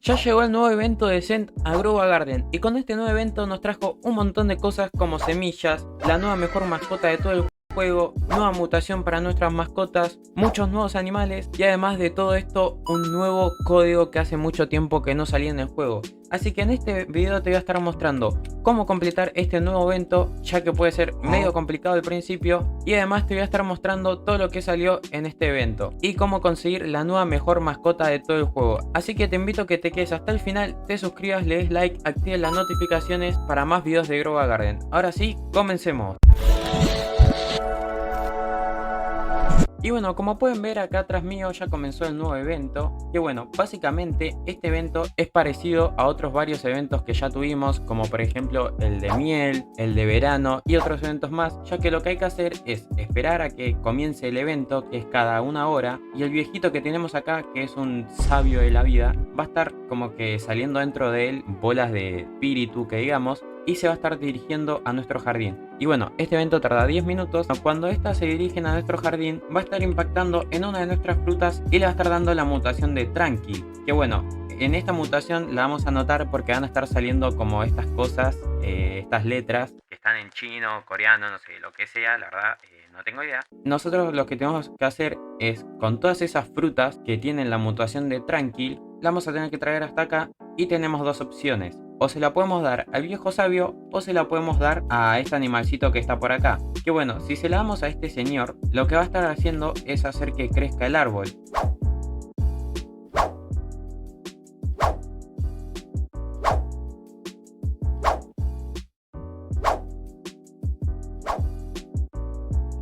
Ya llegó el nuevo evento de Cent a Grova Garden y con este nuevo evento nos trajo un montón de cosas como semillas, la nueva mejor mascota de todo el juego, nueva mutación para nuestras mascotas, muchos nuevos animales y además de todo esto un nuevo código que hace mucho tiempo que no salía en el juego. Así que en este video te voy a estar mostrando cómo completar este nuevo evento, ya que puede ser medio complicado al principio, y además te voy a estar mostrando todo lo que salió en este evento y cómo conseguir la nueva mejor mascota de todo el juego. Así que te invito a que te quedes hasta el final, te suscribas, le des like, actives las notificaciones para más videos de Grova Garden. Ahora sí, comencemos. Y bueno, como pueden ver acá atrás mío ya comenzó el nuevo evento, que bueno, básicamente este evento es parecido a otros varios eventos que ya tuvimos, como por ejemplo el de miel, el de verano y otros eventos más, ya que lo que hay que hacer es esperar a que comience el evento, que es cada una hora, y el viejito que tenemos acá, que es un sabio de la vida, va a estar como que saliendo dentro de él bolas de espíritu, que digamos, y se va a estar dirigiendo a nuestro jardín. Y bueno, este evento tarda 10 minutos. Cuando estas se dirigen a nuestro jardín, va a estar impactando en una de nuestras frutas y le va a estar dando la mutación de Tranquil. Que bueno, en esta mutación la vamos a notar porque van a estar saliendo como estas cosas, estas letras que están en chino, coreano, no sé, lo que sea, la verdad. No tengo idea. Nosotros lo que tenemos que hacer es, con todas esas frutas que tienen la mutación de Tranquil, la vamos a tener que traer hasta acá y tenemos dos opciones. O se la podemos dar al viejo sabio o se la podemos dar a este animalcito que está por acá. Que bueno, si se la damos a este señor, lo que va a estar haciendo es hacer que crezca el árbol.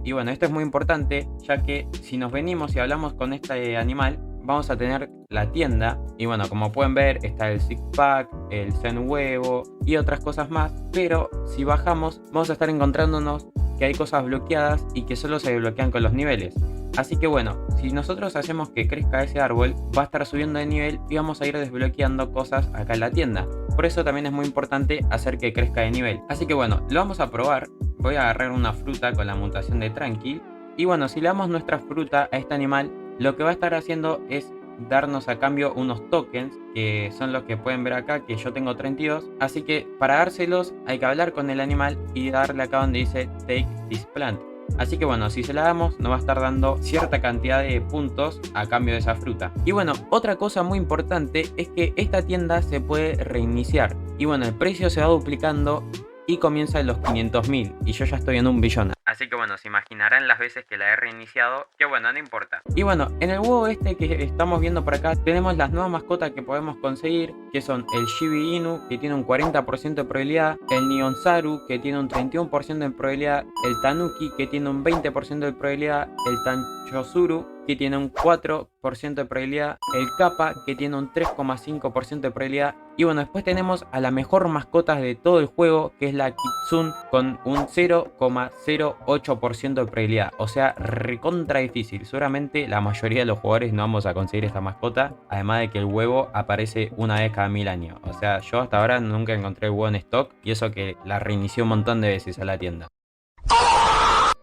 Y bueno, esto es muy importante, ya que si nos venimos y hablamos con este animal, vamos a tener la tienda. Y bueno, como pueden ver, está el Six Pack, el Zen Huevo y otras cosas más. Pero si bajamos, vamos a estar encontrándonos que hay cosas bloqueadas y que solo se desbloquean con los niveles. Así que bueno, si nosotros hacemos que crezca ese árbol, va a estar subiendo de nivel y vamos a ir desbloqueando cosas acá en la tienda. Por eso también es muy importante hacer que crezca de nivel. Así que bueno, lo vamos a probar. Voy a agarrar una fruta con la mutación de Tranquil. Y bueno, si le damos nuestra fruta a este animal, lo que va a estar haciendo es darnos a cambio unos tokens, que son los que pueden ver acá, que yo tengo 32. Así que para dárselos hay que hablar con el animal y darle acá donde dice Take this plant. Así que bueno, si se la damos nos va a estar dando cierta cantidad de puntos a cambio de esa fruta. Y bueno, otra cosa muy importante es que esta tienda se puede reiniciar. Y bueno, el precio se va duplicando y comienza en los 500.000 y yo ya estoy en 1 billón. Así que bueno, se imaginarán las veces que la he reiniciado, que bueno, no importa. Y bueno, en el huevo este que estamos viendo por acá, tenemos las nuevas mascotas que podemos conseguir, que son el Shiba Inu, que tiene un 40% de probabilidad, el Nihonsaru, que tiene un 31% de probabilidad, el Tanuki, que tiene un 20% de probabilidad, el Tanchosuru, que tiene un 4% de probabilidad, el Kappa, que tiene un 3,5% de probabilidad, y bueno, después tenemos a la mejor mascota de todo el juego, que es la Kitsune, con un 0,08% de probabilidad, o sea, recontra difícil. Seguramente la mayoría de los jugadores no vamos a conseguir esta mascota, además de que el huevo aparece una vez cada 1000 años. O sea, yo hasta ahora nunca encontré el huevo en stock, y eso que la reinicié un montón de veces a la tienda.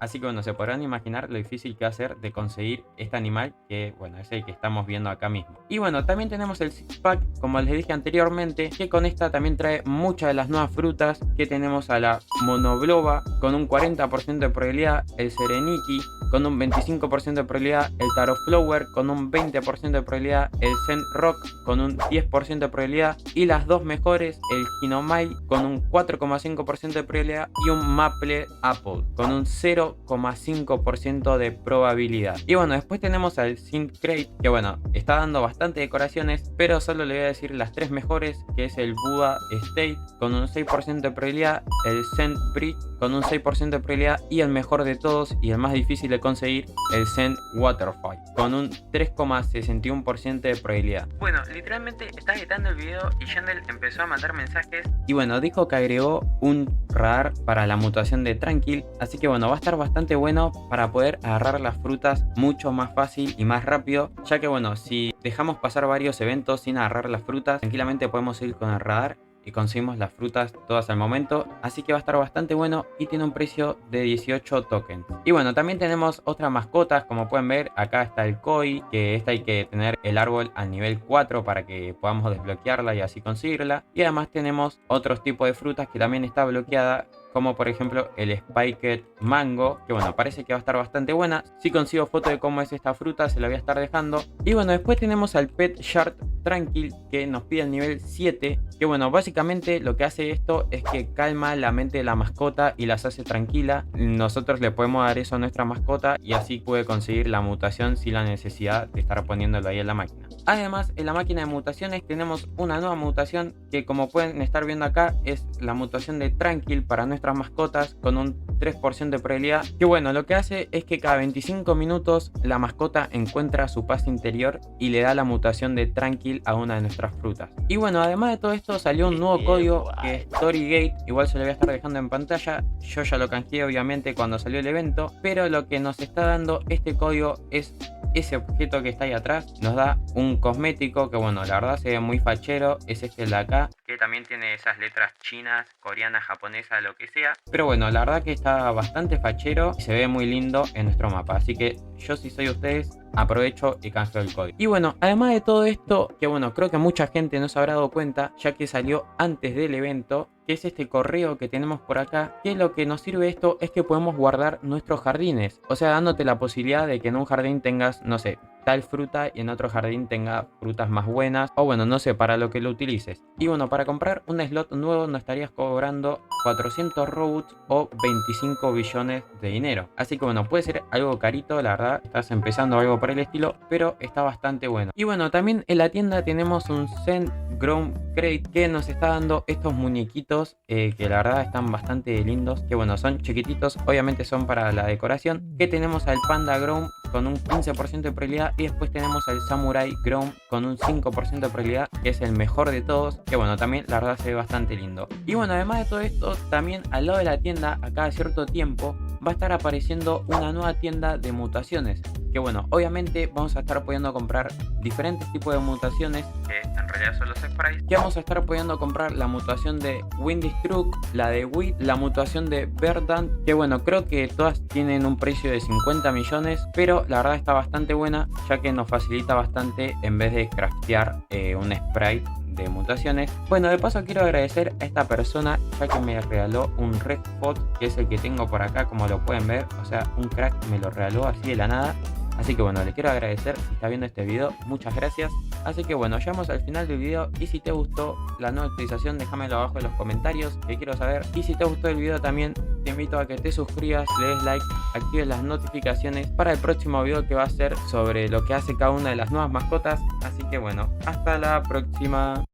Así que bueno, se podrán imaginar lo difícil que va a ser de conseguir este animal, que bueno, es el que estamos viendo acá mismo. Y bueno, también tenemos el Six Pack, como les dije anteriormente, que con esta también trae muchas de las nuevas frutas, que tenemos a la Monobloba con un 40% de probabilidad, el Serenity con un 25% de probabilidad, el Taro Flower con un 20% de probabilidad, el Zen Rock con un 10% de probabilidad, y las dos mejores, el Hinomai con un 4,5% de probabilidad y un Maple Apple con un 0,5% de probabilidad. Y bueno, después tenemos al Synth Crate, que bueno, está dando bastante decoraciones, pero solo le voy a decir las tres mejores, que es el Buddha State con un 6% de probabilidad, el Zen Bridge con un 6% de probabilidad y el mejor de todos y el más difícil de conseguir, el Zen Waterfall con un 3,61% de probabilidad. Bueno, literalmente está editando el video y Yandel empezó a mandar mensajes y bueno, dijo que agregó un radar para la mutación de Tranquil, así que bueno, va a estar bastante bueno para poder agarrar las frutas mucho más fácil y más rápido, ya que bueno, si dejamos pasar varios eventos sin agarrar las frutas, tranquilamente podemos ir con el radar y conseguimos las frutas todas al momento, así que va a estar bastante bueno y tiene un precio de 18 tokens. Y bueno, también tenemos otras mascotas, como pueden ver, acá está el koi, que esta hay que tener el árbol al nivel 4 para que podamos desbloquearla y así conseguirla. Y además tenemos otros tipos de frutas que también está bloqueada, como por ejemplo el Spiked Mango, que bueno, parece que va a estar bastante buena. Si consigo foto de cómo es esta fruta, se la voy a estar dejando. Y bueno, después tenemos al Pet Shard Tranquil, que nos pide el nivel 7, que bueno, básicamente lo que hace esto es que calma la mente de la mascota y las hace tranquila. Nosotros le podemos dar eso a nuestra mascota y así puede conseguir la mutación sin la necesidad de estar poniéndolo ahí en la máquina. Además, en la máquina de mutaciones tenemos una nueva mutación que, como pueden estar viendo acá, es la mutación de Tranquil para nuestras mascotas con un 3% de probabilidad, que bueno, lo que hace es que cada 25 minutos la mascota encuentra su paz interior y le da la mutación de Tranquil a una de nuestras frutas. Y bueno, además de todo esto salió un nuevo código que es Storygate, igual se lo voy a estar dejando en pantalla. Yo ya lo canjeé obviamente cuando salió el evento, pero lo que nos está dando este código es ese objeto que está ahí atrás. Nos da un cosmético que bueno, la verdad se ve muy fachero, es este de acá, que también tiene esas letras chinas, coreanas, japonesas, lo que sea. Pero bueno, la verdad que está bastante fachero y se ve muy lindo en nuestro mapa. Así que yo, si soy ustedes, aprovecho y canjeo el código. Y bueno, además de todo esto, que bueno, creo que mucha gente no se habrá dado cuenta, ya que salió antes del evento, que es este correo que tenemos por acá, que lo que nos sirve esto es que podemos guardar nuestros jardines. O sea, dándote la posibilidad de que en un jardín tengas, no sé, tal fruta y en otro jardín tenga frutas más buenas, o bueno, no sé, para lo que lo utilices. Y bueno, para comprar un slot nuevo no estarías cobrando 400 Robux o 25 billones de dinero. Así que bueno, puede ser algo carito, la verdad, estás empezando algo por el estilo, pero está bastante bueno. Y bueno, también en la tienda tenemos un Zen Grown Crate que nos está dando estos muñequitos que la verdad están bastante lindos, que bueno, son chiquititos, obviamente son para la decoración, que tenemos al Panda Grown con un 15% de probabilidad y después tenemos al Samurai Grown con un 5% de probabilidad, que es el mejor de todos, que bueno, también la verdad se ve bastante lindo. Y bueno, además de todo esto, también al lado de la tienda, a cada cierto tiempo, va a estar apareciendo una nueva tienda de mutaciones, que bueno, obviamente vamos a estar pudiendo comprar diferentes tipos de mutaciones, que en realidad son los sprites, que vamos a estar pudiendo comprar la mutación de Windistruck, la de Wheat, la mutación de Verdant, que bueno, creo que todas tienen un precio de 50 millones, pero la verdad está bastante buena, ya que nos facilita bastante en vez de craftear un sprite de mutaciones. Bueno, de paso quiero agradecer a esta persona, ya que me regaló un Red Spot, que es el que tengo por acá, como lo pueden ver. O sea, un crack me lo regaló así de la nada. Así que bueno, le quiero agradecer si está viendo este video, muchas gracias. Así que bueno, llegamos al final del video y si te gustó la nueva actualización, déjamelo abajo en los comentarios, que quiero saber. Y si te gustó el video también, te invito a que te suscribas, le des like, actives las notificaciones para el próximo video, que va a ser sobre lo que hace cada una de las nuevas mascotas. Así que bueno, hasta la próxima.